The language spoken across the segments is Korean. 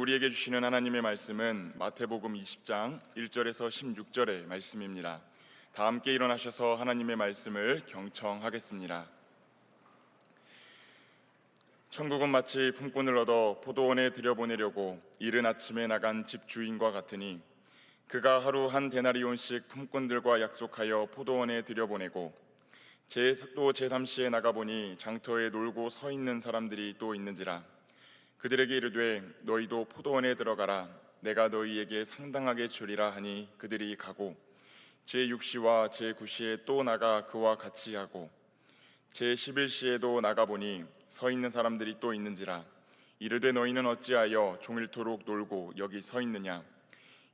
우리에게 주시는 하나님의 말씀은 마태복음 20장 1절에서 16절의 말씀입니다. 다 함께 일어나셔서 하나님의 말씀을 경청하겠습니다. 천국은 마치 품꾼을 얻어 포도원에 들여보내려고 이른 아침에 나간 집주인과 같으니 그가 하루 한 데나리온씩 품꾼들과 약속하여 포도원에 들여보내고 또 제3시에 나가보니 장터에 놀고 서 있는 사람들이 또 있는지라. 그들에게 이르되 너희도 포도원에 들어가라. 내가 너희에게 상당하게 주리라 하니 그들이 가고 제6시와 제9시에 또 나가 그와 같이 하고 제11시에도 나가보니 서 있는 사람들이 또 있는지라. 이르되 너희는 어찌하여 종일토록 놀고 여기 서 있느냐.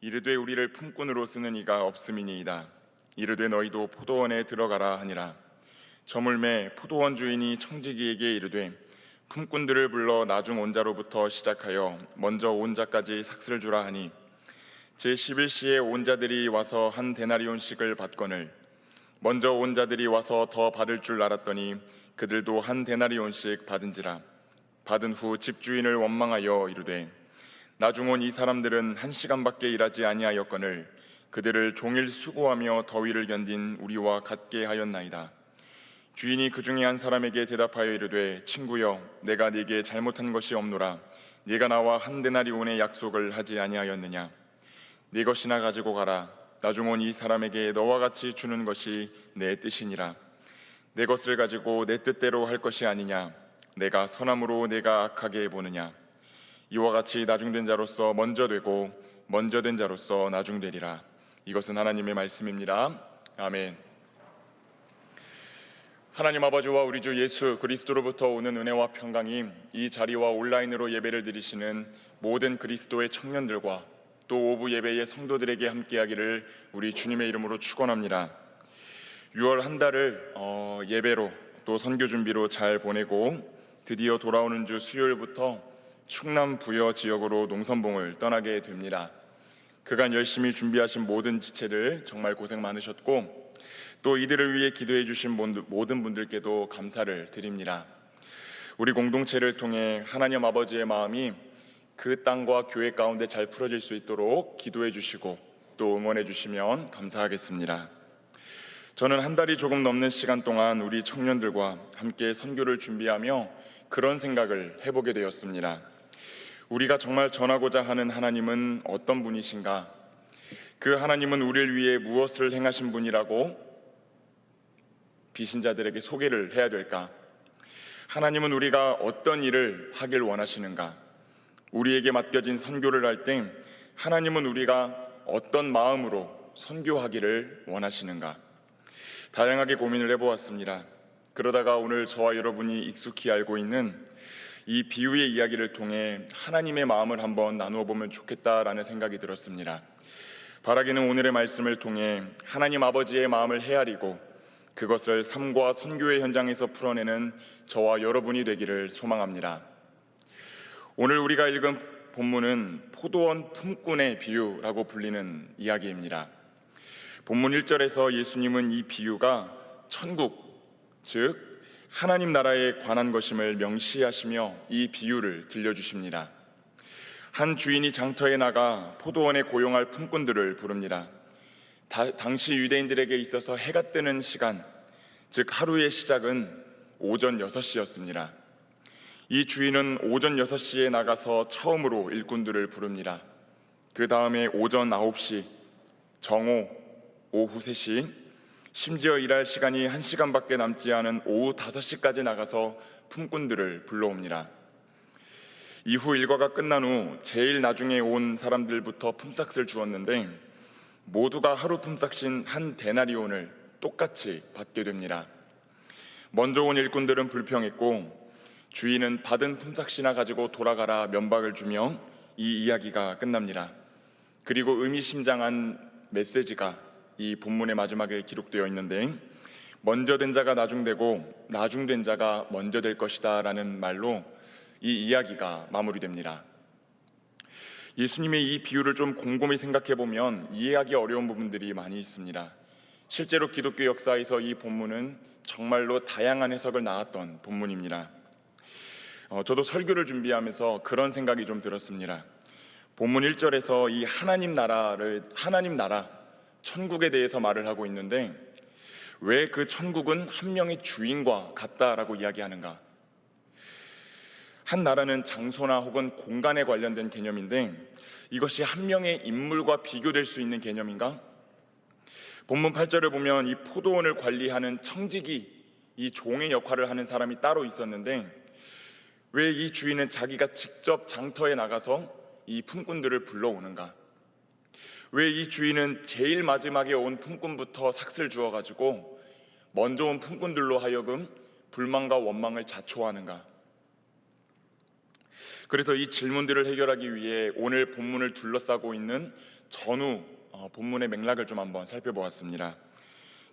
이르되 우리를 품꾼으로 쓰는 이가 없음이니이다. 이르되 너희도 포도원에 들어가라 하니라. 저물매 포도원 주인이 청지기에게 이르되 품꾼들을 불러 나중 온 자로부터 시작하여 먼저 온 자까지 삭슬 주라 하니 제11시에 온 자들이 와서 한 데나리온씩을 받거늘 먼저 온 자들이 와서 더 받을 줄 알았더니 그들도 한 데나리온씩 받은지라. 받은 후 집주인을 원망하여 이르되 나중 온 이 사람들은 1시간밖에 일하지 아니하였거늘 그들을 종일 수고하며 더위를 견딘 우리와 같게 하였나이다. 주인이 그 중에 한 사람에게 대답하여 이르되 친구여, 내가 네게 잘못한 것이 없노라. 네가 나와 한 데나리온의 약속을 하지 아니하였느냐. 네 것이나 가지고 가라. 나중 온 이 사람에게 너와 같이 주는 것이 내 뜻이니라. 내 것을 가지고 내 뜻대로 할 것이 아니냐. 내가 선함으로 내가 악하게 보느냐. 이와 같이 나중된 자로서 먼저 되고 먼저 된 자로서 나중되리라. 이것은 하나님의 말씀입니다. 아멘. 하나님 아버지와 우리 주 예수 그리스도로부터 오는 은혜와 평강이 이 자리와 온라인으로 예배를 드리시는 모든 그리스도의 청년들과 또 오부 예배의 성도들에게 함께하기를 우리 주님의 이름으로 축원합니다. 6월 한 달을 예배로 또 선교 준비로 잘 보내고 드디어 돌아오는 주 수요일부터 충남 부여 지역으로 농선봉을 떠나게 됩니다. 그간 열심히 준비하신 모든 지체들 정말 고생 많으셨고 또 이들을 위해 기도해 주신 모든 분들께도 감사를 드립니다. 우리 공동체를 통해 하나님 아버지의 마음이 그 땅과 교회 가운데 잘 풀어질 수 있도록 기도해 주시고 또 응원해 주시면 감사하겠습니다. 저는 한 달이 조금 넘는 시간 동안 우리 청년들과 함께 선교를 준비하며 그런 생각을 해보게 되었습니다. 우리가 정말 전하고자 하는 하나님은 어떤 분이신가? 그 하나님은 우리를 위해 무엇을 행하신 분이라고 비신자들에게 소개를 해야 될까? 하나님은 우리가 어떤 일을 하길 원하시는가? 우리에게 맡겨진 선교를 할 때 하나님은 우리가 어떤 마음으로 선교하기를 원하시는가? 다양하게 고민을 해보았습니다. 그러다가 오늘 저와 여러분이 익숙히 알고 있는 이 비유의 이야기를 통해 하나님의 마음을 한번 나누어 보면 좋겠다라는 생각이 들었습니다. 바라기는 오늘의 말씀을 통해 하나님 아버지의 마음을 헤아리고 그것을 삶과 선교의 현장에서 풀어내는 저와 여러분이 되기를 소망합니다. 오늘 우리가 읽은 본문은 포도원 품꾼의 비유라고 불리는 이야기입니다. 본문 1절에서 예수님은 이 비유가 천국, 즉 하나님 나라에 관한 것임을 명시하시며 이 비유를 들려주십니다. 한 주인이 장터에 나가 포도원에 고용할 품꾼들을 부릅니다. 당시 유대인들에게 있어서 해가 뜨는 시간, 즉 하루의 시작은 오전 6시였습니다. 이 주인은 오전 6시에 나가서 처음으로 일꾼들을 부릅니다. 그 다음에 오전 9시, 정오, 오후 3시, 심지어 일할 시간이 1시간밖에 남지 않은 오후 5시까지 나가서 품꾼들을 불러옵니다. 이후 일과가 끝난 후 제일 나중에 온 사람들부터 품삯을 주었는데 모두가 하루 품삯인 한 데나리온을 똑같이 받게 됩니다. 먼저 온 일꾼들은 불평했고 주인은 받은 품삯이나 가지고 돌아가라 면박을 주며 이 이야기가 끝납니다. 그리고 의미심장한 메시지가 이 본문의 마지막에 기록되어 있는데 먼저 된 자가 나중되고 나중된 자가 먼저 될 것이다 라는 말로 이 이야기가 마무리됩니다. 예수님의 이 비유를 좀 곰곰이 생각해 보면 이해하기 어려운 부분들이 많이 있습니다. 실제로 기독교 역사에서 이 본문은 정말로 다양한 해석을 낳았던 본문입니다. 저도 설교를 준비하면서 그런 생각이 좀 들었습니다. 본문 1절에서 이 하나님 나라, 천국에 대해서 말을 하고 있는데 왜 그 천국은 한 명의 주인과 같다라고 이야기하는가? 한 나라는 장소나 혹은 공간에 관련된 개념인데 이것이 한 명의 인물과 비교될 수 있는 개념인가? 본문 8절을 보면 이 포도원을 관리하는 청지기, 이 종의 역할을 하는 사람이 따로 있었는데 왜 이 주인은 자기가 직접 장터에 나가서 이 품꾼들을 불러오는가? 왜 이 주인은 제일 마지막에 온 품꾼부터 삭슬 주어가지고 먼저 온 품꾼들로 하여금 불만과 원망을 자초하는가? 그래서 이 질문들을 해결하기 위해 오늘 본문을 둘러싸고 있는 전후 본문의 맥락을 좀 한번 살펴보았습니다.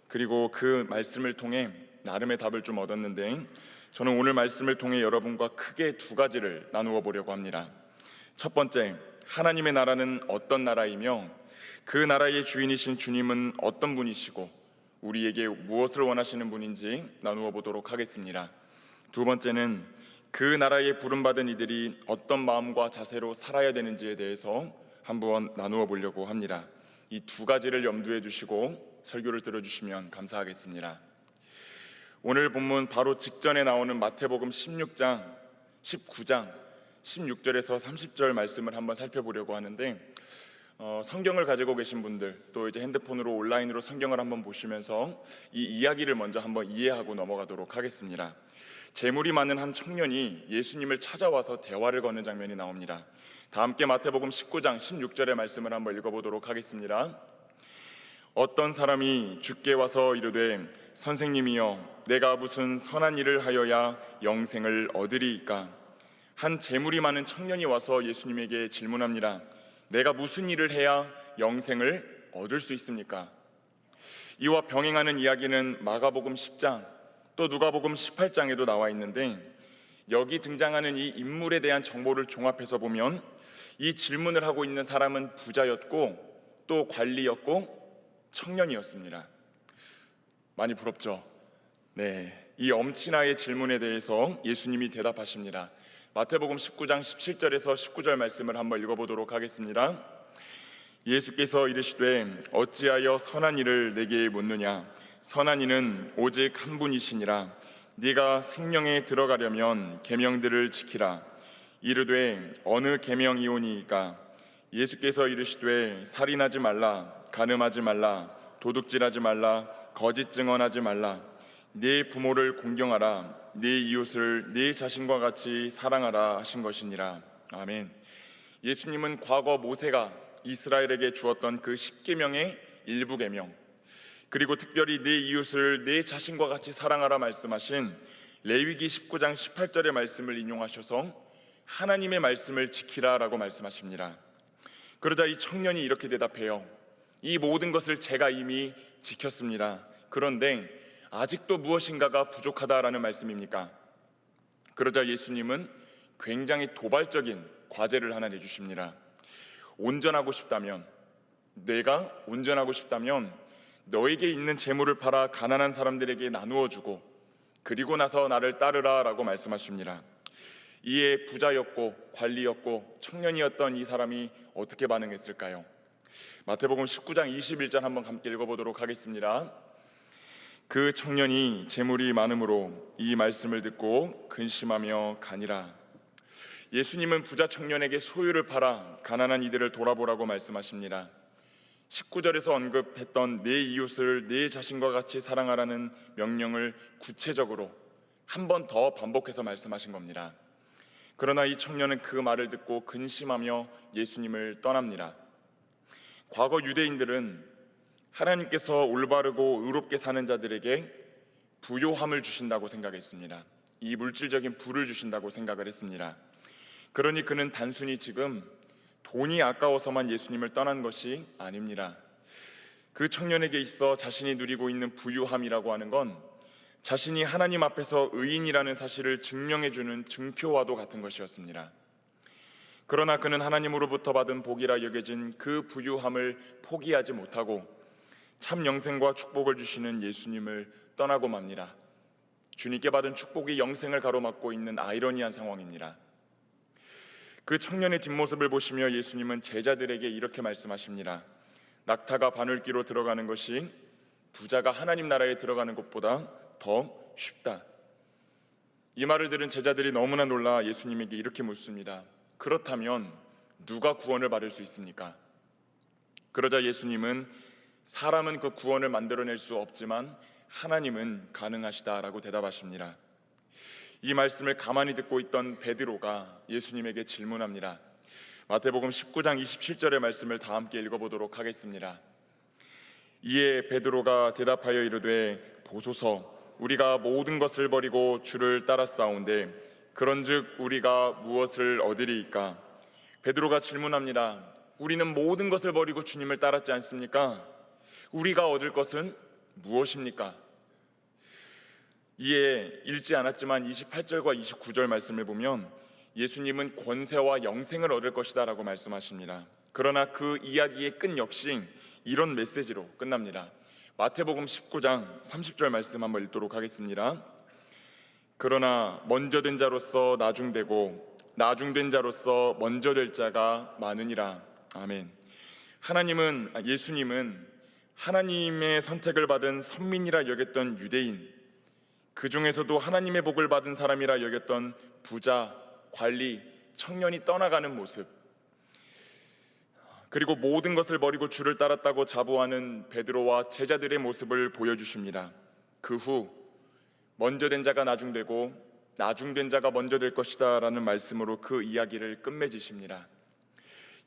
그리고 그 말씀을 통해 나름의 답을 좀 얻었는데 저는 오늘 말씀을 통해 여러분과 크게 두 가지를 나누어 보려고 합니다. 첫 번째, 하나님의 나라는 어떤 나라이며 그 나라의 주인이신 주님은 어떤 분이시고 우리에게 무엇을 원하시는 분인지 나누어 보도록 하겠습니다. 두 번째는 그 나라에 부름받은 이들이 어떤 마음과 자세로 살아야 되는지에 대해서 한번 나누어 보려고 합니다. 이 두 가지를 염두에 두시고 설교를 들어주시면 감사하겠습니다. 오늘 본문 바로 직전에 나오는 마태복음 16장, 19장, 16절에서 30절 말씀을 한번 살펴보려고 하는데 성경을 가지고 계신 분들 또 이제 핸드폰으로 온라인으로 성경을 한번 보시면서 이 이야기를 먼저 한번 이해하고 넘어가도록 하겠습니다. 재물이 많은 한 청년이 예수님을 찾아와서 대화를 거는 장면이 나옵니다. 다 함께 마태복음 19장 16절의 말씀을 한번 읽어보도록 하겠습니다. 어떤 사람이 주께 와서 이르되 선생님이여 내가 무슨 선한 일을 하여야 영생을 얻으리이까? 한 재물이 많은 청년이 와서 예수님에게 질문합니다. 내가 무슨 일을 해야 영생을 얻을 수 있습니까? 이와 병행하는 이야기는 마가복음 10장 또 누가복음 18장에도 나와 있는데 여기 등장하는 이 인물에 대한 정보를 종합해서 보면 이 질문을 하고 있는 사람은 부자였고 또 관리였고 청년이었습니다. 많이 부럽죠? 네, 이 엄친아의 질문에 대해서 예수님이 대답하십니다. 마태복음 19장 17절에서 19절 말씀을 한번 읽어보도록 하겠습니다. 예수께서 이르시되 어찌하여 선한 일을 내게 묻느냐? 선한 이는 오직 한 분이시니라. 네가 생명에 들어가려면 계명들을 지키라. 이르되 어느 계명이오니이까? 예수께서 이르시되 살인하지 말라, 간음하지 말라, 도둑질하지 말라, 거짓 증언하지 말라, 네 부모를 공경하라, 네 이웃을 네 자신과 같이 사랑하라 하신 것이니라. 아멘. 예수님은 과거 모세가 이스라엘에게 주었던 그 10계명의 일부 계명, 그리고 특별히 네 이웃을 네 자신과 같이 사랑하라 말씀하신 레위기 19장 18절의 말씀을 인용하셔서 하나님의 말씀을 지키라라고 말씀하십니다. 그러자 이 청년이 이렇게 대답해요. 이 모든 것을 제가 이미 지켰습니다. 그런데 아직도 무엇인가가 부족하다라는 말씀입니까? 그러자 예수님은 굉장히 도발적인 과제를 하나 내주십니다. 내가 온전하고 싶다면 너에게 있는 재물을 팔아 가난한 사람들에게 나누어 주고 그리고 나서 나를 따르라 라고 말씀하십니다. 이에 부자였고 관리였고 청년이었던 이 사람이 어떻게 반응했을까요? 마태복음 19장 21절 한번 함께 읽어보도록 하겠습니다. 그 청년이 재물이 많음으로 이 말씀을 듣고 근심하며 가니라. 예수님은 부자 청년에게 소유를 팔아 가난한 이들을 돌아보라고 말씀하십니다. 19절에서 언급했던 내 이웃을 내 자신과 같이 사랑하라는 명령을 구체적으로 한 번 더 반복해서 말씀하신 겁니다. 그러나 이 청년은 그 말을 듣고 근심하며 예수님을 떠납니다. 과거 유대인들은 하나님께서 올바르고 의롭게 사는 자들에게 부요함을 주신다고 생각했습니다. 이 물질적인 부를 주신다고 생각을 했습니다. 그러니 그는 단순히 지금 돈이 아까워서만 예수님을 떠난 것이 아닙니다. 그 청년에게 있어 자신이 누리고 있는 부유함이라고 하는 건 자신이 하나님 앞에서 의인이라는 사실을 증명해주는 증표와도 같은 것이었습니다. 그러나 그는 하나님으로부터 받은 복이라 여겨진 그 부유함을 포기하지 못하고 참 영생과 축복을 주시는 예수님을 떠나고 맙니다. 주님께 받은 축복이 영생을 가로막고 있는 아이러니한 상황입니다. 그 청년의 뒷모습을 보시며 예수님은 제자들에게 이렇게 말씀하십니다. 낙타가 바늘귀로 들어가는 것이 부자가 하나님 나라에 들어가는 것보다 더 쉽다. 이 말을 들은 제자들이 너무나 놀라 예수님에게 이렇게 묻습니다. 그렇다면 누가 구원을 받을 수 있습니까? 그러자 예수님은 사람은 그 구원을 만들어낼 수 없지만 하나님은 가능하시다라고 대답하십니다. 이 말씀을 가만히 듣고 있던 베드로가 예수님에게 질문합니다. 마태복음 19장 27절의 말씀을 다 함께 읽어보도록 하겠습니다. 이에 베드로가 대답하여 이르되 보소서, 우리가 모든 것을 버리고 주를 따랐사온데 그런즉 우리가 무엇을 얻으리이까? 베드로가 질문합니다. 우리는 모든 것을 버리고 주님을 따랐지 않습니까? 우리가 얻을 것은 무엇입니까? 이에 읽지 않았지만 28절과 29절 말씀을 보면 예수님은 권세와 영생을 얻을 것이다 라고 말씀하십니다. 그러나 그 이야기의 끝 역시 이런 메시지로 끝납니다. 마태복음 19장 30절 말씀 한번 읽도록 하겠습니다. 그러나 먼저 된 자로서 나중되고 나중된 자로서 먼저 될 자가 많으니라. 아멘. 예수님은 하나님의 선택을 받은 선민이라 여겼던 유대인, 그 중에서도 하나님의 복을 받은 사람이라 여겼던 부자, 관리, 청년이 떠나가는 모습, 그리고 모든 것을 버리고 주를 따랐다고 자부하는 베드로와 제자들의 모습을 보여주십니다. 그 후 먼저 된 자가 나중되고 나중된 자가 먼저 될 것이다 라는 말씀으로 그 이야기를 끝맺으십니다.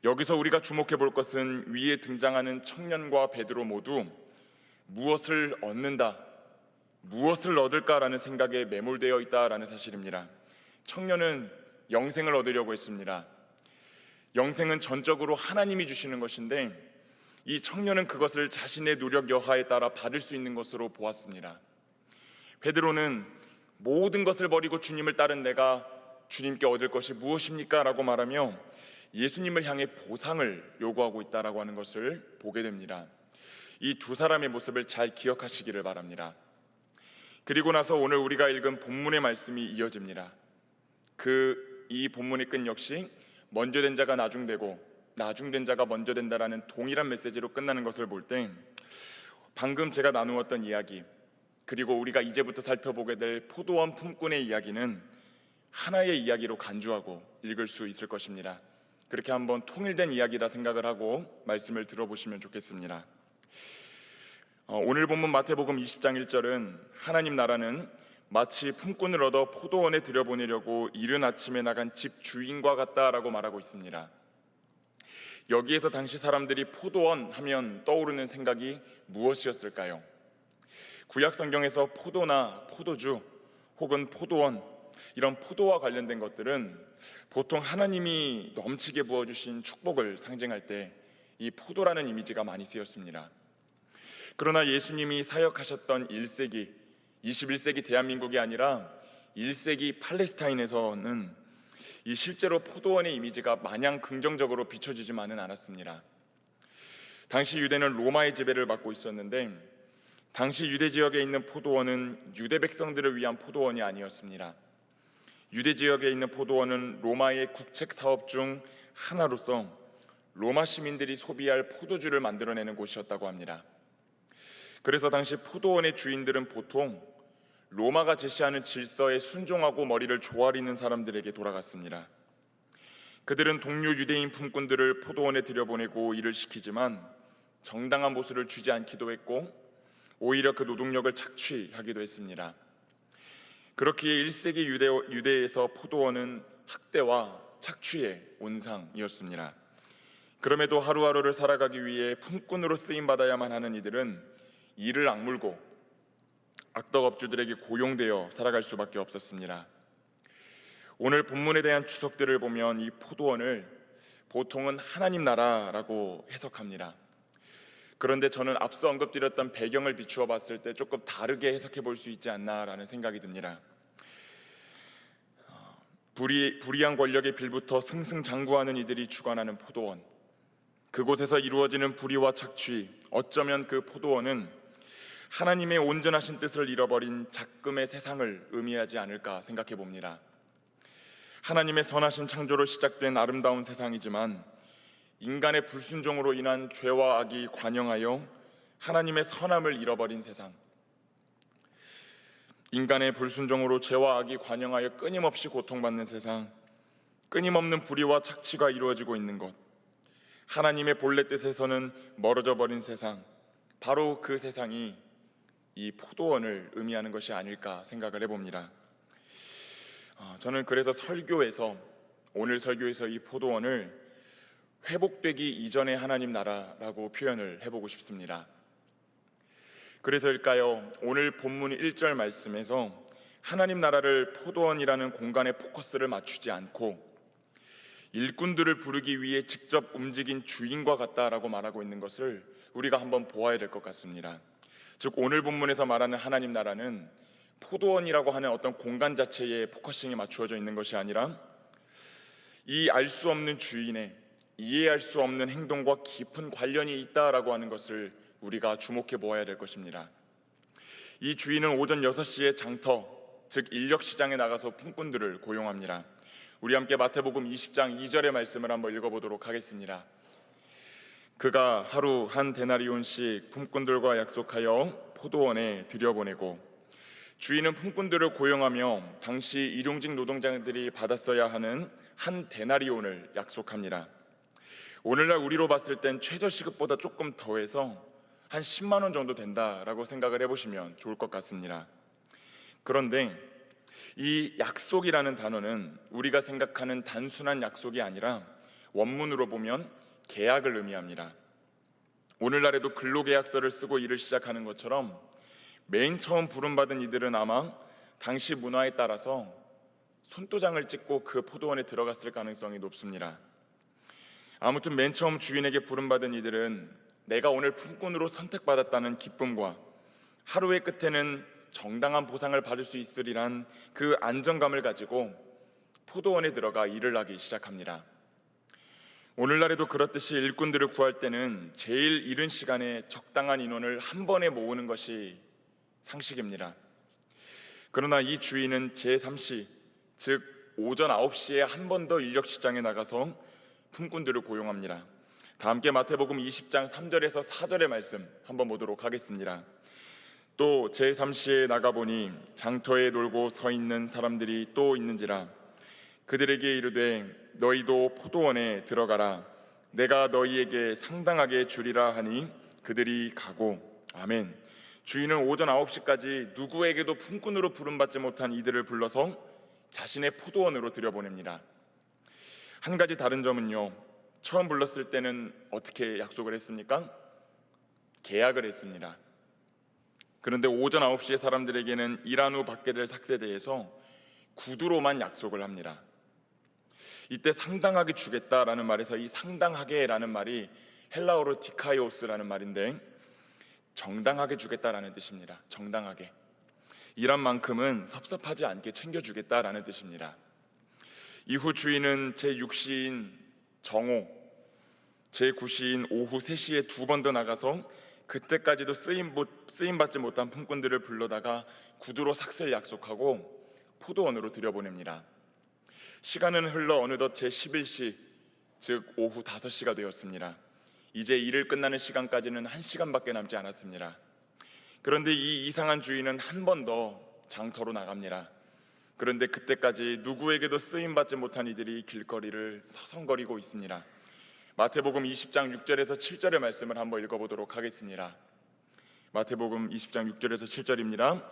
여기서 우리가 주목해 볼 것은 위에 등장하는 청년과 베드로 모두 무엇을 얻는다, 무엇을 얻을까라는 생각에 매몰되어 있다라는 사실입니다. 청년은 영생을 얻으려고 했습니다. 영생은 전적으로 하나님이 주시는 것인데 이 청년은 그것을 자신의 노력 여하에 따라 받을 수 있는 것으로 보았습니다. 베드로는 모든 것을 버리고 주님을 따른 내가 주님께 얻을 것이 무엇입니까? 라고 말하며 예수님을 향해 보상을 요구하고 있다라고 하는 것을 보게 됩니다. 이 두 사람의 모습을 잘 기억하시기를 바랍니다. 그리고 나서 오늘 우리가 읽은 본문의 말씀이 이어집니다. 이 본문의 끝 역시 먼저 된 자가 나중되고 나중된 자가 먼저 된다라는 동일한 메시지로 끝나는 것을 볼 때 방금 제가 나누었던 이야기, 그리고 우리가 이제부터 살펴보게 될 포도원 품꾼의 이야기는 하나의 이야기로 간주하고 읽을 수 있을 것입니다. 그렇게 한번 통일된 이야기라 생각을 하고 말씀을 들어보시면 좋겠습니다. 오늘 본문 마태복음 20장 1절은 하나님 나라는 마치 품꾼을 얻어 포도원에 들여보내려고 이른 아침에 나간 집 주인과 같다라고 말하고 있습니다. 여기에서 당시 사람들이 포도원 하면 떠오르는 생각이 무엇이었을까요? 구약 성경에서 포도나 포도주 혹은 포도원, 이런 포도와 관련된 것들은 보통 하나님이 넘치게 부어주신 축복을 상징할 때 이 포도라는 이미지가 많이 쓰였습니다. 그러나 예수님이 사역하셨던 1세기, 21세기 대한민국이 아니라 1세기 팔레스타인에서는 이 실제로 포도원의 이미지가 마냥 긍정적으로 비춰지지만은 않았습니다. 당시 유대는 로마의 지배를 받고 있었는데 당시 유대 지역에 있는 포도원은 유대 백성들을 위한 포도원이 아니었습니다. 유대 지역에 있는 포도원은 로마의 국책 사업 중 하나로서 로마 시민들이 소비할 포도주를 만들어내는 곳이었다고 합니다. 그래서 당시 포도원의 주인들은 보통 로마가 제시하는 질서에 순종하고 머리를 조아리는 사람들에게 돌아갔습니다. 그들은 동료 유대인 품꾼들을 포도원에 들여보내고 일을 시키지만 정당한 보수를 주지 않기도 했고 오히려 그 노동력을 착취하기도 했습니다. 그렇기에 1세기 유대에서 포도원은 학대와 착취의 온상이었습니다. 그럼에도 하루하루를 살아가기 위해 품꾼으로 쓰임받아야만 하는 이들은 이를 악물고 악덕업주들에게 고용되어 살아갈 수밖에 없었습니다. 오늘 본문에 대한 주석들을 보면 이 포도원을 보통은 하나님 나라라고 해석합니다. 그런데 저는 앞서 언급드렸던 배경을 비추어 봤을 때 조금 다르게 해석해 볼 수 있지 않나라는 생각이 듭니다. 불의한 권력에 빌부터 승승장구하는 이들이 주관하는 포도원, 그곳에서 이루어지는 불의와 착취, 어쩌면 그 포도원은 하나님의 온전하신 뜻을 잃어버린 작금의 세상을 의미하지 않을까 생각해 봅니다. 하나님의 선하신 창조로 시작된 아름다운 세상이지만 인간의 불순종으로 인한 죄와 악이 관영하여 하나님의 선함을 잃어버린 세상, 인간의 불순종으로 죄와 악이 관영하여 끊임없이 고통받는 세상, 끊임없는 불의와 착취가 이루어지고 있는 것, 하나님의 본래 뜻에서는 멀어져 버린 세상, 바로 그 세상이 이 포도원을 의미하는 것이 아닐까 생각을 해봅니다. 저는 그래서 오늘 설교에서 이 포도원을 회복되기 이전의 하나님 나라라고 표현을 해보고 싶습니다. 그래서일까요? 오늘 본문 1절 말씀에서 하나님 나라를 포도원이라는 공간에 포커스를 맞추지 않고 일꾼들을 부르기 위해 직접 움직인 주인과 같다라고 말하고 있는 것을 우리가 한번 보아야 될 것 같습니다. 즉 오늘 본문에서 말하는 하나님 나라는 포도원이라고 하는 어떤 공간 자체에 포커싱이 맞추어져 있는 것이 아니라 이 알 수 없는 주인의 이해할 수 없는 행동과 깊은 관련이 있다라고 하는 것을 우리가 주목해 보아야 될 것입니다. 이 주인은 오전 6시에 장터, 즉 인력시장에 나가서 품꾼들을 고용합니다. 우리 함께 마태복음 20장 2절의 말씀을 한번 읽어보도록 하겠습니다. 그가 하루 한 데나리온씩 품꾼들과 약속하여 포도원에 들여보내고, 주인은 품꾼들을 고용하며 당시 일용직 노동자들이 받았어야 하는 한 데나리온을 약속합니다. 오늘날 우리로 봤을 땐 최저시급보다 조금 더해서 한 10만 원 정도 된다라고 생각을 해보시면 좋을 것 같습니다. 그런데 이 약속이라는 단어는 우리가 생각하는 단순한 약속이 아니라 원문으로 보면 계약을 의미합니다. 오늘날에도 근로계약서를 쓰고 일을 시작하는 것처럼 맨 처음 부름받은 이들은 아마 당시 문화에 따라서 손도장을 찍고 그 포도원에 들어갔을 가능성이 높습니다. 아무튼 맨 처음 주인에게 부름받은 이들은 내가 오늘 품꾼으로 선택받았다는 기쁨과 하루의 끝에는 정당한 보상을 받을 수 있으리란 그 안정감을 가지고 포도원에 들어가 일을 하기 시작합니다. 오늘날에도 그렇듯이 일꾼들을 구할 때는 제일 이른 시간에 적당한 인원을 한 번에 모으는 것이 상식입니다. 그러나 이 주인은 제3시, 즉 오전 9시에 한 번 더 인력시장에 나가서 품꾼들을 고용합니다. 다 함께 마태복음 20장 3절에서 4절의 말씀 한번 보도록 하겠습니다. 또 제3시에 나가보니 장터에 놀고 서 있는 사람들이 또 있는지라. 그들에게 이르되 너희도 포도원에 들어가라. 내가 너희에게 상당하게 주리라 하니 그들이 가고. 아멘. 주인은 오전 9시까지 누구에게도 품꾼으로 부름받지 못한 이들을 불러서 자신의 포도원으로 들여보냅니다. 한 가지 다른 점은요, 처음 불렀을 때는 어떻게 약속을 했습니까? 계약을 했습니다. 그런데 오전 9시에 사람들에게는 일한 후 받게 될 삭세에 대해서 구두로만 약속을 합니다. 이때 상당하게 주겠다라는 말에서 이 상당하게라는 말이 헬라어로 디카이오스라는 말인데 정당하게 주겠다라는 뜻입니다. 정당하게. 일한 만큼은 섭섭하지 않게 챙겨주겠다라는 뜻입니다. 이후 주인은 제6시인 정오, 제9시인 오후 3시에 2번 더 나가서 그때까지도 쓰임받지 못한 품꾼들을 불러다가 구두로 삭슬 약속하고 포도원으로 들여보냅니다. 시간은 흘러 어느덧 제11시, 즉 오후 5시가 되었습니다. 이제 일을 끝나는 시간까지는 1시간밖에 남지 않았습니다. 그런데 이 이상한 주인은 한 번 더 장터로 나갑니다. 그런데 그때까지 누구에게도 쓰임받지 못한 이들이 길거리를 서성거리고 있습니다. 마태복음 20장 6절에서 7절의 말씀을 한번 읽어보도록 하겠습니다. 마태복음 20장 6절에서 7절입니다.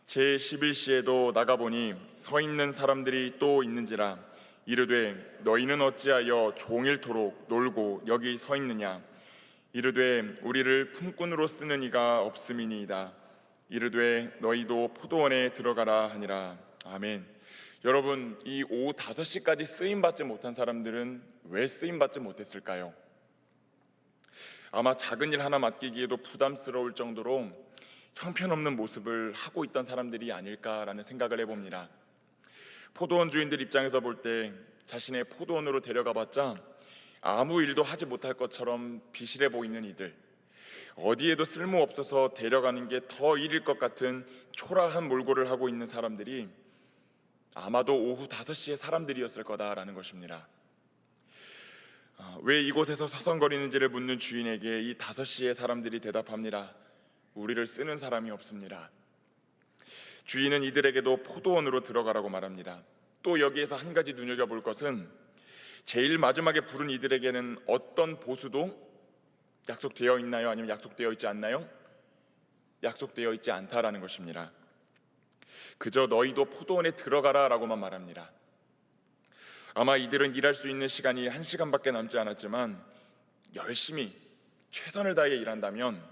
제11시에도 나가보니 서 있는 사람들이 또 있는지라. 이르되 너희는 어찌하여 종일토록 놀고 여기 서 있느냐. 이르되 우리를 품꾼으로 쓰는 이가 없음이니이다. 이르되 너희도 포도원에 들어가라 하니라. 아멘. 여러분, 이 오후 5시까지 쓰임받지 못한 사람들은 왜 쓰임받지 못했을까요? 아마 작은 일 하나 맡기기에도 부담스러울 정도로 형편없는 모습을 하고 있던 사람들이 아닐까라는 생각을 해봅니다. 포도원 주인들 입장에서 볼 때 자신의 포도원으로 데려가봤자 아무 일도 하지 못할 것처럼 비실해 보이는 이들, 어디에도 쓸모없어서 데려가는 게 더 일일 것 같은 초라한 몰골을 하고 있는 사람들이 아마도 오후 5시의 사람들이었을 거다라는 것입니다. 왜 이곳에서 서성거리는지를 묻는 주인에게 이 5시의 사람들이 대답합니다. 우리를 쓰는 사람이 없습니다. 주인은 이들에게도 포도원으로 들어가라고 말합니다. 또 여기에서 한 가지 눈여겨볼 것은 제일 마지막에 부른 이들에게는 어떤 보수도 약속되어 있나요? 아니면 약속되어 있지 않나요? 약속되어 있지 않다라는 것입니다. 그저 너희도 포도원에 들어가라 라고만 말합니다. 아마 이들은 일할 수 있는 시간이 1시간밖에 남지 않았지만 열심히 최선을 다해 일한다면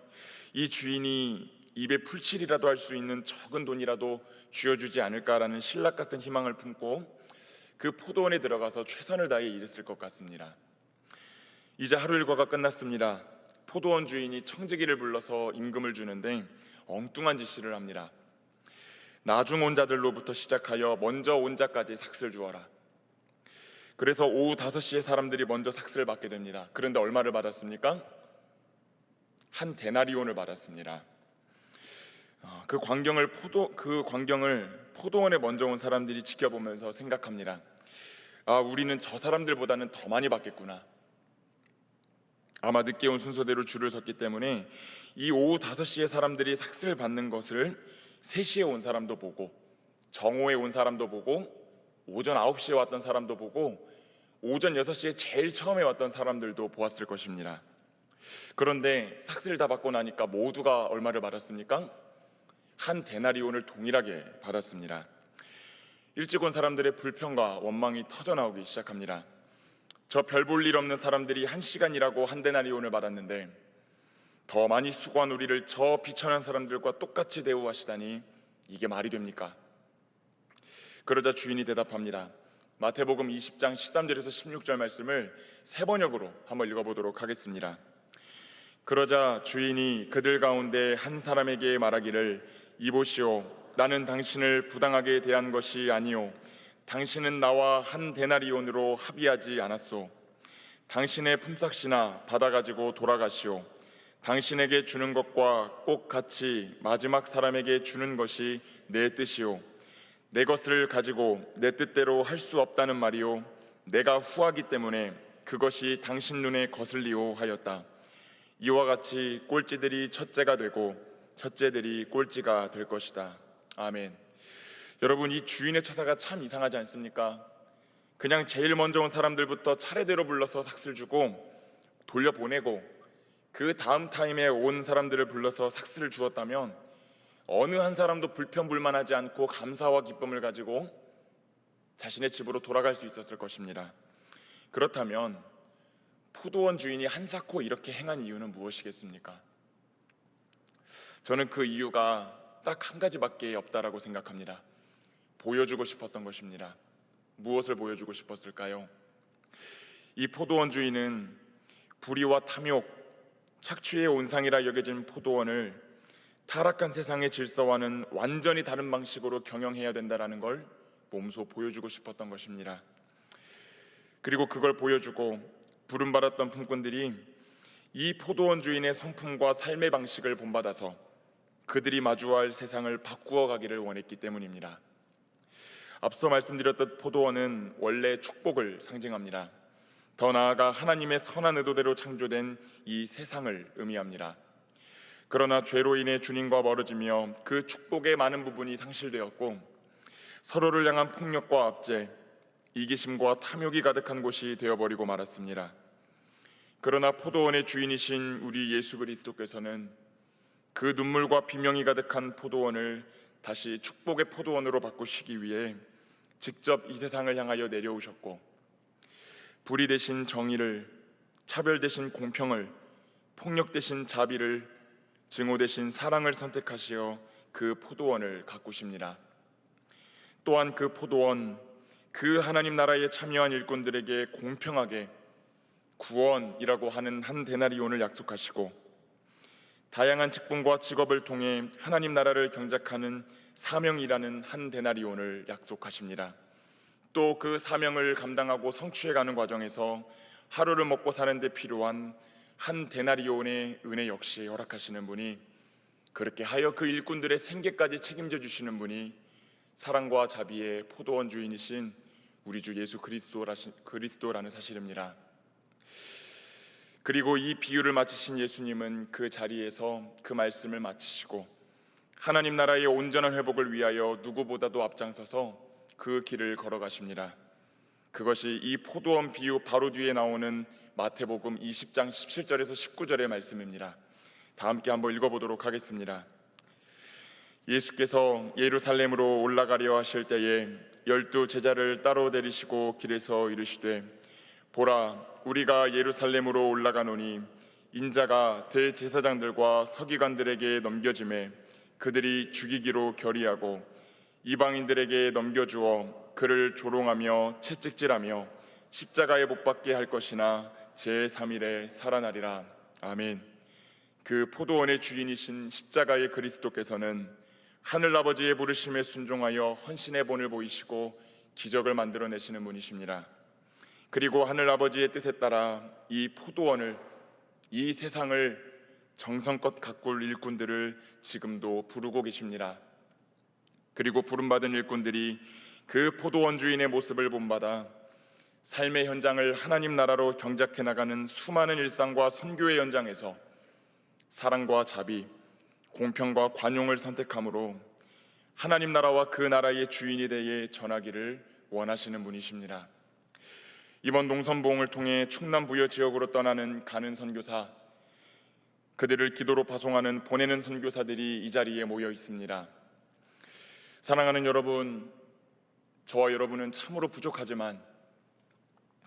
이 주인이 입에 풀칠이라도 할 수 있는 적은 돈이라도 쥐어주지 않을까라는 신락 같은 희망을 품고 그 포도원에 들어가서 최선을 다해 일했을 것 같습니다. 이제 하루 일과가 끝났습니다. 포도원 주인이 청지기를 불러서 임금을 주는데 엉뚱한 지시를 합니다. 나중 온 자들로부터 시작하여 먼저 온 자까지 삭슬 주어라. 그래서 오후 5시에 사람들이 먼저 삭슬을 받게 됩니다. 그런데 얼마를 받았습니까? 한 데나리온을 받았습니다. 그 광경을 포도원에 먼저 온 사람들이 지켜보면서 생각합니다. 우리는 저 사람들보다는 더 많이 받겠구나. 아마 늦게 온 순서대로 줄을 섰기 때문에 이 오후 5시에 사람들이 삭슬을 받는 것을 3시에 온 사람도 보고, 정오에 온 사람도 보고, 오전 9시에 왔던 사람도 보고, 오전 6시에 제일 처음에 왔던 사람들도 보았을 것입니다. 그런데 삭슬을 다 받고 나니까 모두가 얼마를 받았습니까? 한 데나리온을 동일하게 받았습니다. 일찍 온 사람들의 불평과 원망이 터져나오기 시작합니다. 저 별 볼 일 없는 사람들이 1시간이라고 한 데나리온을 받았는데 더 많이 수고한 우리를 저 비천한 사람들과 똑같이 대우하시다니 이게 말이 됩니까? 그러자 주인이 대답합니다. 마태복음 20장 13절에서 16절 말씀을 3번역으로 한번 읽어보도록 하겠습니다. 그러자 주인이 그들 가운데 한 사람에게 말하기를 이보시오, 나는 당신을 부당하게 대한 것이 아니오. 당신은 나와 한 데나리온으로 합의하지 않았소. 당신의 품삯이나 받아가지고 돌아가시오. 당신에게 주는 것과 꼭 같이 마지막 사람에게 주는 것이 내 뜻이오. 내 것을 가지고 내 뜻대로 할 수 없다는 말이오. 내가 후하기 때문에 그것이 당신 눈에 거슬리오 하였다. 이와 같이 꼴찌들이 첫째가 되고 첫째들이 꼴찌가 될 것이다. 아멘. 여러분, 이 주인의 처사가 참 이상하지 않습니까? 그냥 제일 먼저 온 사람들부터 차례대로 불러서 삭슬 주고 돌려보내고 그 다음 타임에 온 사람들을 불러서 삭슬을 주었다면 어느 한 사람도 불평불만하지 않고 감사와 기쁨을 가지고 자신의 집으로 돌아갈 수 있었을 것입니다. 그렇다면 포도원 주인이 한사코 이렇게 행한 이유는 무엇이겠습니까? 저는 그 이유가 딱 한 가지밖에 없다라고 생각합니다. 보여주고 싶었던 것입니다. 무엇을 보여주고 싶었을까요? 이 포도원 주인은 불의와 탐욕, 착취의 온상이라 여겨진 포도원을 타락한 세상의 질서와는 완전히 다른 방식으로 경영해야 된다는 걸 몸소 보여주고 싶었던 것입니다. 그리고 그걸 보여주고 부름받았던 품꾼들이 이 포도원 주인의 성품과 삶의 방식을 본받아서 그들이 마주할 세상을 바꾸어 가기를 원했기 때문입니다. 앞서 말씀드렸던 포도원은 원래 축복을 상징합니다. 더 나아가 하나님의 선한 의도대로 창조된 이 세상을 의미합니다. 그러나 죄로 인해 주님과 멀어지며 그 축복의 많은 부분이 상실되었고 서로를 향한 폭력과 압제, 이기심과 탐욕이 가득한 곳이 되어버리고 말았습니다. 그러나 포도원의 주인이신 우리 예수 그리스도께서는 그 눈물과 비명이 가득한 포도원을 다시 축복의 포도원으로 바꾸시기 위해 직접 이 세상을 향하여 내려오셨고 불의 대신 정의를, 차별 대신 공평을, 폭력 대신 자비를, 증오 대신 사랑을 선택하시어 그 포도원을 가꾸십니다. 또한 그 포도원, 그 하나님 나라에 참여한 일꾼들에게 공평하게 구원이라고 하는 한 데나리온을 약속하시고 다양한 직분과 직업을 통해 하나님 나라를 경작하는 사명이라는 한 데나리온을 약속하십니다. 또 그 사명을 감당하고 성취해가는 과정에서 하루를 먹고 사는 데 필요한 한 데나리온의 은혜 역시 허락하시는 분이, 그렇게 하여 그 일꾼들의 생계까지 책임져 주시는 분이 사랑과 자비의 포도원 주인이신 우리 주 예수 그리스도라는 사실입니다. 그리고 이 비유를 마치신 예수님은 그 자리에서 그 말씀을 마치시고 하나님 나라의 온전한 회복을 위하여 누구보다도 앞장서서 그 길을 걸어가십니다. 그것이 이 포도원 비유 바로 뒤에 나오는 마태복음 20장 17절에서 19절의 말씀입니다. 다 함께 한번 읽어보도록 하겠습니다. 예수께서 예루살렘으로 올라가려 하실 때에 12 제자를 따로 데리시고 길에서 이르시되 보라, 우리가 예루살렘으로 올라가노니 인자가 대제사장들과 서기관들에게 넘겨짐에 그들이 죽이기로 결의하고 이방인들에게 넘겨주어 그를 조롱하며 채찍질하며 십자가에 못 박게 할 것이나 제3일에 살아나리라. 아멘. 그 포도원의 주인이신 십자가의 그리스도께서는 하늘아버지의 부르심에 순종하여 헌신의 본을 보이시고 기적을 만들어내시는 분이십니다. 그리고 하늘아버지의 뜻에 따라 이 포도원을, 이 세상을 정성껏 가꿀 일꾼들을 지금도 부르고 계십니다. 그리고 부름받은 일꾼들이 그 포도원 주인의 모습을 본받아 삶의 현장을 하나님 나라로 경작해 나가는 수많은 일상과 선교의 현장에서 사랑과 자비, 공평과 관용을 선택함으로 하나님 나라와 그 나라의 주인이 되어 전하기를 원하시는 분이십니다. 이번 농선봉을 통해 충남 부여 지역으로 떠나는 가는 선교사, 그들을 기도로 파송하는 보내는 선교사들이 이 자리에 모여 있습니다. 사랑하는 여러분, 저와 여러분은 참으로 부족하지만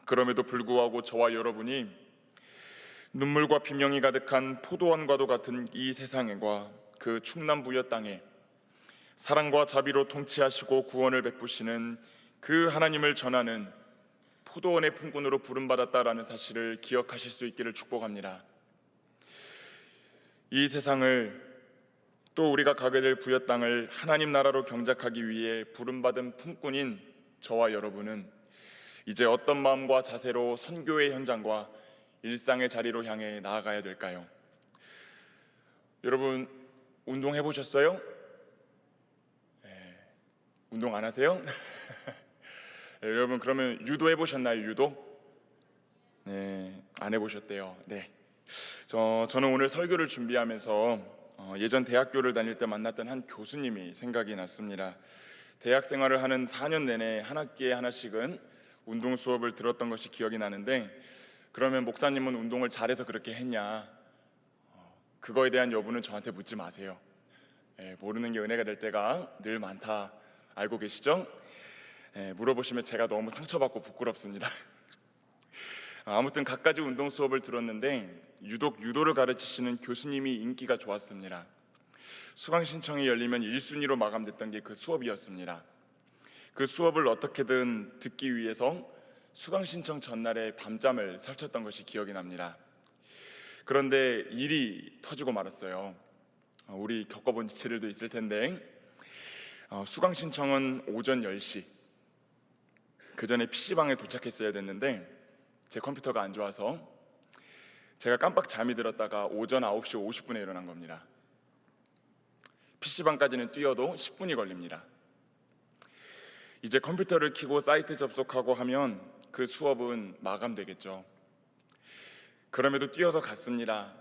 그럼에도 불구하고 저와 여러분이 눈물과 비명이 가득한 포도원과도 같은 이 세상과 그 충남 부여 땅에 사랑과 자비로 통치하시고 구원을 베푸시는 그 하나님을 전하는 포도원의 품꾼으로 부름받았다라는 사실을 기억하실 수 있기를 축복합니다. 이 세상을, 또 우리가 가게 될 부여 땅을 하나님 나라로 경작하기 위해 부름받은 품꾼인 저와 여러분은 이제 어떤 마음과 자세로 선교의 현장과 일상의 자리로 향해 나아가야 될까요? 여러분, 운동해 보셨어요? 운동 안 하세요? 여러분, 그러면 유도 해보셨나요? 유도? 네, 안 해보셨대요. 네. 저는 오늘 설교를 준비하면서 예전 대학교를 다닐 때 만났던 한 교수님이 생각이 났습니다. 대학 생활을 하는 4년 내내 한 학기에 하나씩은 운동 수업을 들었던 것이 기억이 나는데, 그러면 목사님은 운동을 잘해서 그렇게 했냐? 그거에 대한 여부는 저한테 묻지 마세요. 모르는 게 은혜가 될 때가 늘 많다 알고 계시죠? 물어보시면 제가 너무 상처받고 부끄럽습니다. 아무튼 갖가지 운동 수업을 들었는데 유독 유도를 가르치시는 교수님이 인기가 좋았습니다. 수강 신청이 열리면 1순위로 마감됐던 게 그 수업이었습니다. 그 수업을 어떻게든 듣기 위해서 수강 신청 전날에 밤잠을 설쳤던 것이 기억이 납니다. 그런데 일이 터지고 말았어요. 우리 겪어본 지체들도 있을 텐데, 수강 신청은 오전 10시, 그 전에 PC방에 도착했어야 됐는데 제 컴퓨터가 안 좋아서 제가 깜빡 잠이 들었다가 오전 9시 50분에 일어난 겁니다. PC방까지는 뛰어도 10분이 걸립니다. 이제 컴퓨터를 켜고 사이트 접속하고 하면 그 수업은 마감되겠죠. 그럼에도 뛰어서 갔습니다.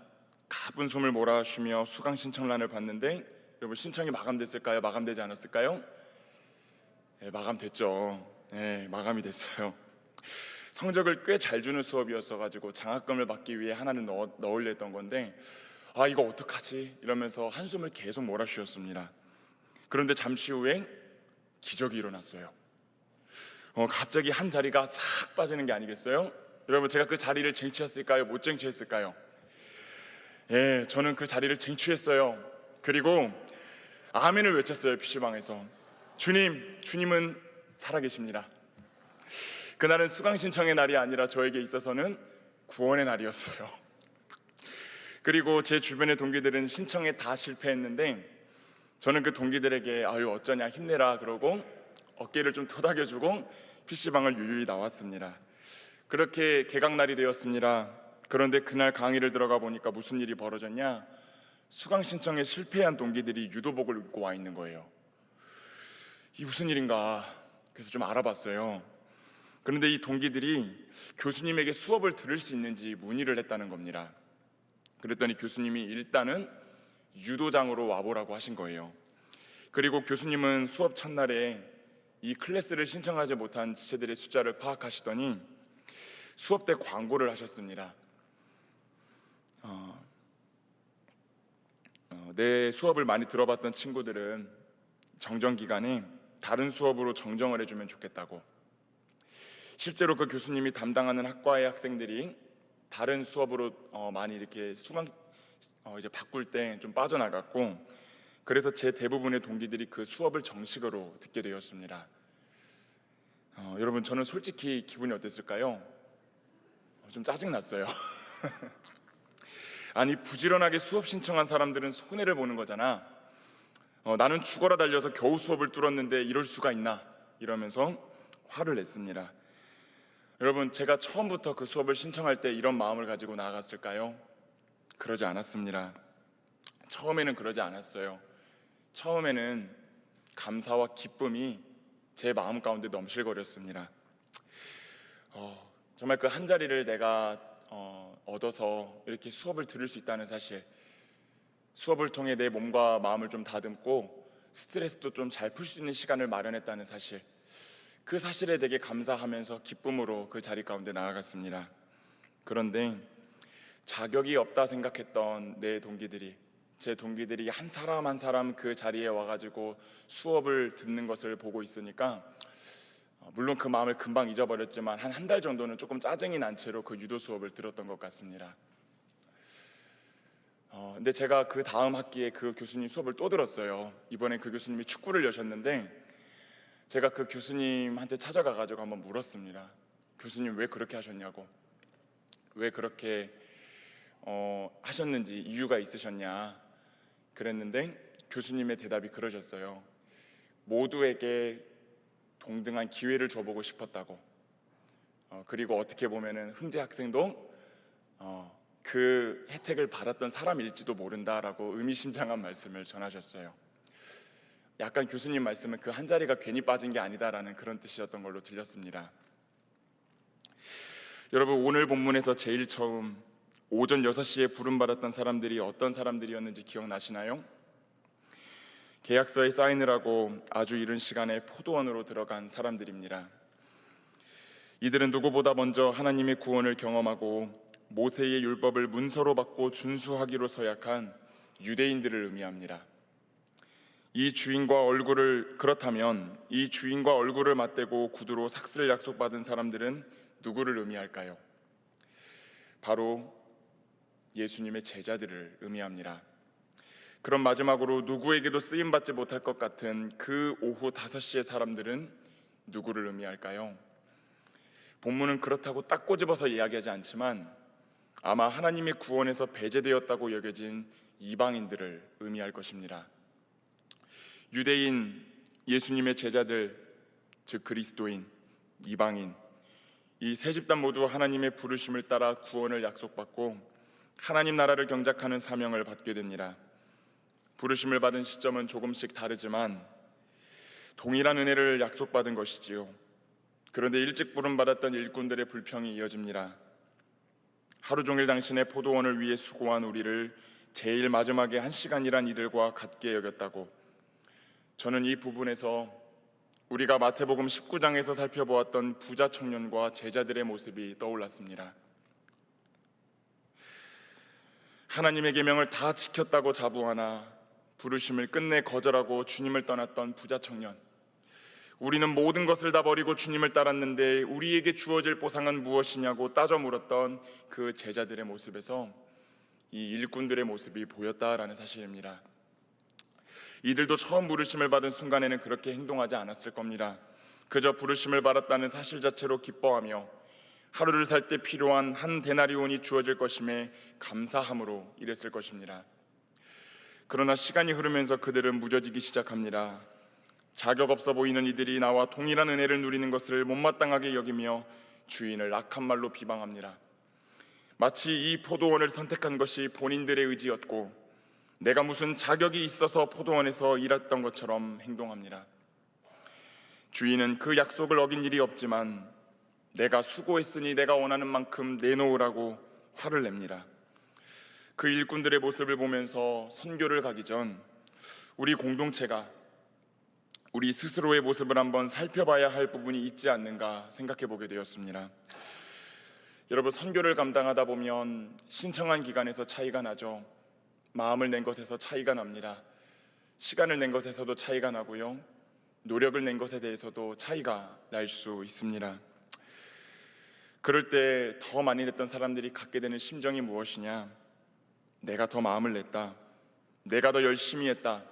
가쁜 숨을 몰아쉬며 수강 신청란을 봤는데, 여러분, 신청이 마감됐을까요? 마감되지 않았을까요? 마감됐죠. 마감이 됐어요. 성적을 꽤 잘 주는 수업이었어가지고 장학금을 받기 위해 하나는 넣으려 했던 건데, 이거 어떡하지? 이러면서 한숨을 계속 몰아쉬었습니다. 그런데 잠시 후에 기적이 일어났어요. 갑자기 한 자리가 싹 빠지는 게 아니겠어요? 여러분, 제가 그 자리를 쟁취했을까요? 못 쟁취했을까요? 저는 그 자리를 쟁취했어요. 그리고 아멘을 외쳤어요. PC방에서. 주님은 살아계십니다. 그날은 수강 신청의 날이 아니라 저에게 있어서는 구원의 날이었어요. 그리고 제 주변의 동기들은 신청에 다 실패했는데 저는 그 동기들에게 어쩌냐, 힘내라 그러고 어깨를 좀 토닥여주고 PC방을 유유히 나왔습니다. 그렇게 개강날이 되었습니다. 그런데 그날 강의를 들어가 보니까 무슨 일이 벌어졌냐? 수강 신청에 실패한 동기들이 유도복을 입고 와 있는 거예요. 이 무슨 일인가 그래서 좀 알아봤어요. 그런데 이 동기들이 교수님에게 수업을 들을 수 있는지 문의를 했다는 겁니다. 그랬더니 교수님이 일단은 유도장으로 와보라고 하신 거예요. 그리고 교수님은 수업 첫날에 이 클래스를 신청하지 못한 지체들의 숫자를 파악하시더니 수업 때 광고를 하셨습니다. 내 수업을 많이 들어봤던 친구들은 정정 기간에 다른 수업으로 정정을 해주면 좋겠다고. 실제로 그 교수님이 담당하는 학과의 학생들이 다른 수업으로 많이 이렇게 이제 바꿀 때 좀 빠져나갔고, 그래서 제 대부분의 동기들이 그 수업을 정식으로 듣게 되었습니다. 여러분, 저는 솔직히 기분이 어땠을까요? 좀 짜증났어요. 아니, 부지런하게 수업 신청한 사람들은 손해를 보는 거잖아. 나는 죽어라 달려서 겨우 수업을 뚫었는데 이럴 수가 있나, 이러면서 화를 냈습니다. 여러분, 제가 처음부터 그 수업을 신청할 때 이런 마음을 가지고 나아갔을까요? 그러지 않았습니다. 처음에는 그러지 않았어요. 처음에는 감사와 기쁨이 제 마음 가운데 넘실거렸습니다. 정말 그 한 자리를 내가 얻어서 이렇게 수업을 들을 수 있다는 사실, 수업을 통해 내 몸과 마음을 좀 다듬고 스트레스도 좀 잘 풀 수 있는 시간을 마련했다는 사실, 그 사실에 되게 감사하면서 기쁨으로 그 자리 가운데 나아갔습니다. 그런데 자격이 없다 생각했던 제 동기들이 한 사람 한 사람 그 자리에 와가지고 수업을 듣는 것을 보고 있으니까, 물론 그 마음을 금방 잊어버렸지만 한 달 정도는 조금 짜증이 난 채로 그 유도 수업을 들었던 것 같습니다. 근데 제가 그 다음 학기에 그 교수님 수업을 또 들었어요. 이번엔 그 교수님이 축구를 여셨는데 제가 그 교수님한테 찾아가가지고 한번 물었습니다. 교수님, 왜 그렇게 하셨냐고, 왜 그렇게 하셨는지 이유가 있으셨냐 그랬는데, 교수님의 대답이 그러셨어요. 모두에게 동등한 기회를 줘보고 싶었다고. 그리고 어떻게 보면은 흥재 학생도 그 혜택을 받았던 사람일지도 모른다라고 의미심장한 말씀을 전하셨어요. 약간 교수님 말씀은 그 한 자리가 괜히 빠진 게 아니다라는 그런 뜻이었던 걸로 들렸습니다. 여러분, 오늘 본문에서 제일 처음 오전 6시에 부름받았던 사람들이 어떤 사람들이었는지 기억나시나요? 계약서에 사인을 하고 아주 이른 시간에 포도원으로 들어간 사람들입니다. 이들은 누구보다 먼저 하나님의 구원을 경험하고 모세의 율법을 문서로 받고 준수하기로 서약한 유대인들을 의미합니다. 그렇다면 이 주인과 얼굴을 맞대고 구두로 삭슬 약속받은 사람들은 누구를 의미할까요? 바로 예수님의 제자들을 의미합니다. 그럼 마지막으로 누구에게도 쓰임받지 못할 것 같은 그 오후 5시의 사람들은 누구를 의미할까요? 본문은 그렇다고 딱 꼬집어서 이야기하지 않지만 아마 하나님의 구원에서 배제되었다고 여겨진 이방인들을 의미할 것입니다. 유대인, 예수님의 제자들, 즉 그리스도인, 이방인, 이 세 집단 모두 하나님의 부르심을 따라 구원을 약속받고 하나님 나라를 경작하는 사명을 받게 됩니다. 부르심을 받은 시점은 조금씩 다르지만 동일한 은혜를 약속받은 것이지요. 그런데 일찍 부름받았던 일꾼들의 불평이 이어집니다. 하루 종일 당신의 포도원을 위해 수고한 우리를 제일 마지막에 1시간이란 이들과 같게 여겼다고. 저는 이 부분에서 우리가 마태복음 19장에서 살펴보았던 부자 청년과 제자들의 모습이 떠올랐습니다. 하나님의 계명을 다 지켰다고 자부하나 부르심을 끝내 거절하고 주님을 떠났던 부자 청년. 우리는 모든 것을 다 버리고 주님을 따랐는데 우리에게 주어질 보상은 무엇이냐고 따져 물었던 그 제자들의 모습에서 이 일꾼들의 모습이 보였다라는 사실입니다. 이들도 처음 부르심을 받은 순간에는 그렇게 행동하지 않았을 겁니다. 그저 부르심을 받았다는 사실 자체로 기뻐하며 하루를 살 때 필요한 한 데나리온이 주어질 것임에 감사함으로 일했을 것입니다. 그러나 시간이 흐르면서 그들은 무뎌지기 시작합니다. 자격 없어 보이는 이들이 나와 동일한 은혜를 누리는 것을 못마땅하게 여기며 주인을 악한 말로 비방합니다. 마치 이 포도원을 선택한 것이 본인들의 의지였고 내가 무슨 자격이 있어서 포도원에서 일했던 것처럼 행동합니다. 주인은 그 약속을 어긴 일이 없지만 내가 수고했으니 내가 원하는 만큼 내놓으라고 화를 냅니다. 그 일꾼들의 모습을 보면서 선교를 가기 전 우리 공동체가 우리 스스로의 모습을 한번 살펴봐야 할 부분이 있지 않는가 생각해 보게 되었습니다. 여러분, 선교를 감당하다 보면 신청한 기간에서 차이가 나죠. 마음을 낸 것에서 차이가 납니다. 시간을 낸 것에서도 차이가 나고요, 노력을 낸 것에 대해서도 차이가 날 수 있습니다. 그럴 때 더 많이 냈던 사람들이 갖게 되는 심정이 무엇이냐? 내가 더 마음을 냈다, 내가 더 열심히 했다,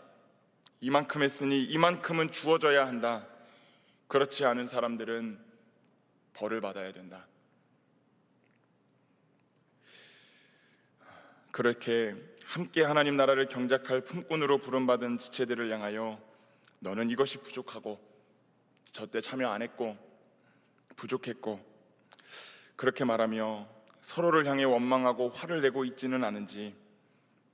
이만큼 했으니 이만큼은 주어져야 한다. 그렇지 않은 사람들은 벌을 받아야 된다. 그렇게 함께 하나님 나라를 경작할 품꾼으로 부름받은 지체들을 향하여 너는 이것이 부족하고 저 때 참여 안 했고 부족했고 그렇게 말하며 서로를 향해 원망하고 화를 내고 있지는 않은지,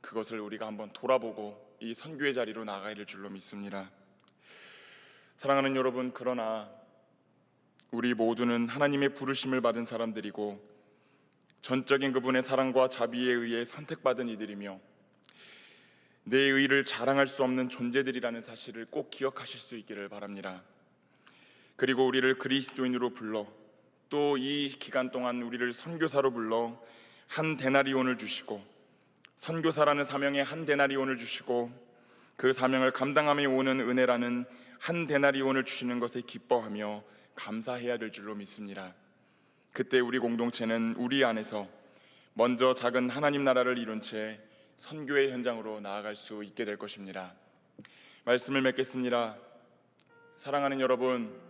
그것을 우리가 한번 돌아보고 이 선교의 자리로 나가야 될 줄로 믿습니다. 사랑하는 여러분, 그러나 우리 모두는 하나님의 부르심을 받은 사람들이고 전적인 그분의 사랑과 자비에 의해 선택받은 이들이며 내 의의를 자랑할 수 없는 존재들이라는 사실을 꼭 기억하실 수 있기를 바랍니다. 그리고 우리를 그리스도인으로 불러 또 이 기간 동안 우리를 선교사로 불러 한 데나리온을 주시고, 선교사라는 사명에 한 데나리온을 주시고 그 사명을 감당함에 오는 은혜라는 한 데나리온을 주시는 것에 기뻐하며 감사해야 될 줄로 믿습니다. 그때 우리 공동체는 우리 안에서 먼저 작은 하나님 나라를 이룬 채 선교의 현장으로 나아갈 수 있게 될 것입니다. 말씀을 맺겠습니다. 사랑하는 여러분,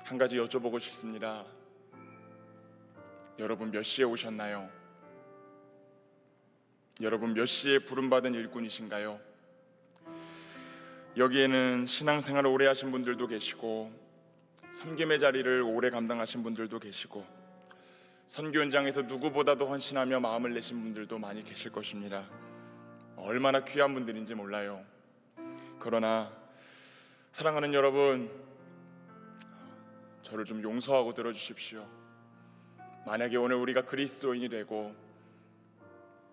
한 가지 여쭤보고 싶습니다. 여러분 몇 시에 오셨나요? 여러분 몇 시에 부름받은 일꾼이신가요? 여기에는 신앙생활을 오래 하신 분들도 계시고 섬김의 자리를 오래 감당하신 분들도 계시고 선교 현장에서 누구보다도 헌신하며 마음을 내신 분들도 많이 계실 것입니다. 얼마나 귀한 분들인지 몰라요. 그러나 사랑하는 여러분, 저를 좀 용서하고 들어주십시오. 만약에 오늘 우리가 그리스도인이 되고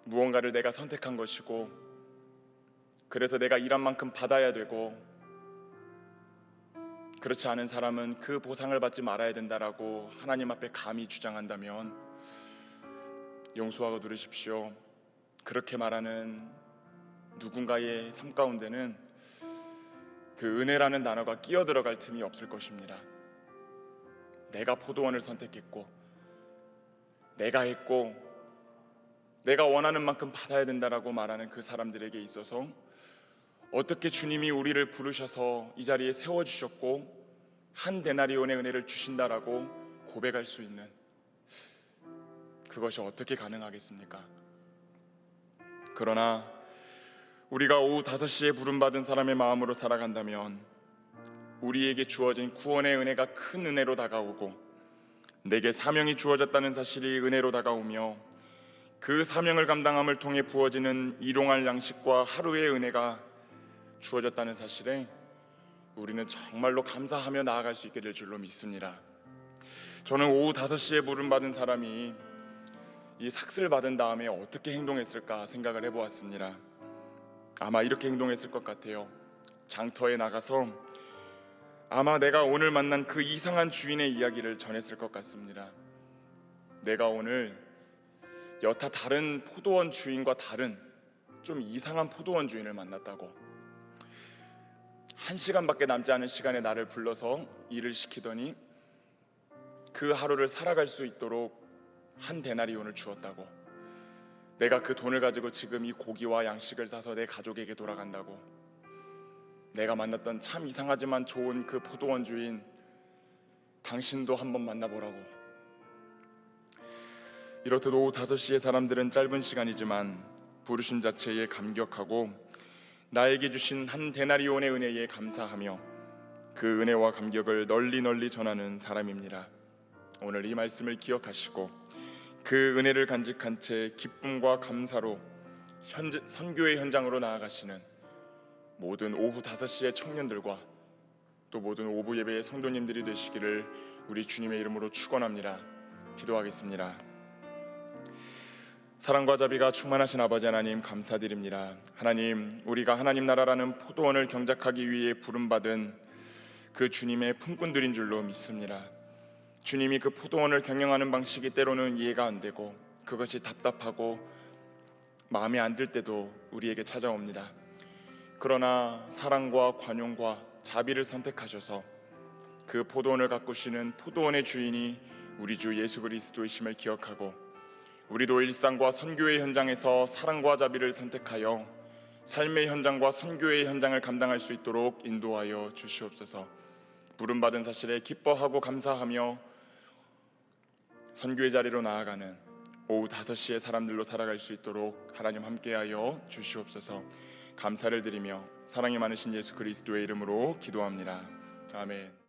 무언가를 내가 선택한 것이고 그래서 내가 일한 만큼 받아야 되고, 그렇지 않은 사람은 그 보상을 받지 말아야 된다라고 하나님 앞에 감히 주장한다면 용서하고 들으십시오. 그렇게 말하는 누군가의 삶 가운데는 그 은혜라는 단어가 끼어 들어갈 틈이 없을 것입니다. 내가 포도원을 선택했고 내가 했고 내가 원하는 만큼 받아야 된다라고 말하는 그 사람들에게 있어서 어떻게 주님이 우리를 부르셔서 이 자리에 세워주셨고 한 데나리온의 은혜를 주신다라고 고백할 수 있는, 그것이 어떻게 가능하겠습니까? 그러나 우리가 오후 5시에 부름받은 사람의 마음으로 살아간다면 우리에게 주어진 구원의 은혜가 큰 은혜로 다가오고 내게 사명이 주어졌다는 사실이 은혜로 다가오며 그 사명을 감당함을 통해 부어지는 일용할 양식과 하루의 은혜가 주어졌다는 사실에 우리는 정말로 감사하며 나아갈 수 있게 될 줄로 믿습니다. 저는 오후 5시에 부름받은 사람이 이 삭슬 받은 다음에 어떻게 행동했을까 생각을 해보았습니다. 아마 이렇게 행동했을 것 같아요. 장터에 나가서 아마 내가 오늘 만난 그 이상한 주인의 이야기를 전했을 것 같습니다. 내가 오늘 여타 다른 포도원 주인과 다른 좀 이상한 포도원 주인을 만났다고, 1시간밖에 남지 않은 시간에 나를 불러서 일을 시키더니 그 하루를 살아갈 수 있도록 한 데나리온을 주었다고, 내가 그 돈을 가지고 지금 이 고기와 양식을 사서 내 가족에게 돌아간다고, 내가 만났던 참 이상하지만 좋은 그 포도원 주인 당신도 한번 만나보라고. 이렇듯 오후 5시의 사람들은 짧은 시간이지만 부르심 자체에 감격하고 나에게 주신 한 데나리온의 은혜에 감사하며 그 은혜와 감격을 널리 전하는 사람입니다. 오늘 이 말씀을 기억하시고 그 은혜를 간직한 채 기쁨과 감사로 선교의 현장으로 나아가시는 모든 오후 5시의 청년들과 또 모든 오부 예배의 성도님들이 되시기를 우리 주님의 이름으로 축원합니다. 기도하겠습니다. 사랑과 자비가 충만하신 아버지 하나님, 감사드립니다. 하나님, 우리가 하나님 나라라는 포도원을 경작하기 위해 부름받은 그 주님의 품꾼들인 줄로 믿습니다. 주님이 그 포도원을 경영하는 방식이 때로는 이해가 안 되고 그것이 답답하고 마음에 안 들 때도 우리에게 찾아옵니다. 그러나 사랑과 관용과 자비를 선택하셔서 그 포도원을 가꾸시는 포도원의 주인이 우리 주 예수 그리스도이심을 기억하고 우리도 일상과 선교의 현장에서 사랑과 자비를 선택하여 삶의 현장과 선교의 현장을 감당할 수 있도록 인도하여 주시옵소서. 부름받은 사실에 기뻐하고 감사하며 선교의 자리로 나아가는 오후 5시의 사람들로 살아갈 수 있도록 하나님 함께하여 주시옵소서. 감사를 드리며 사랑이 많으신 예수 그리스도의 이름으로 기도합니다. 아멘.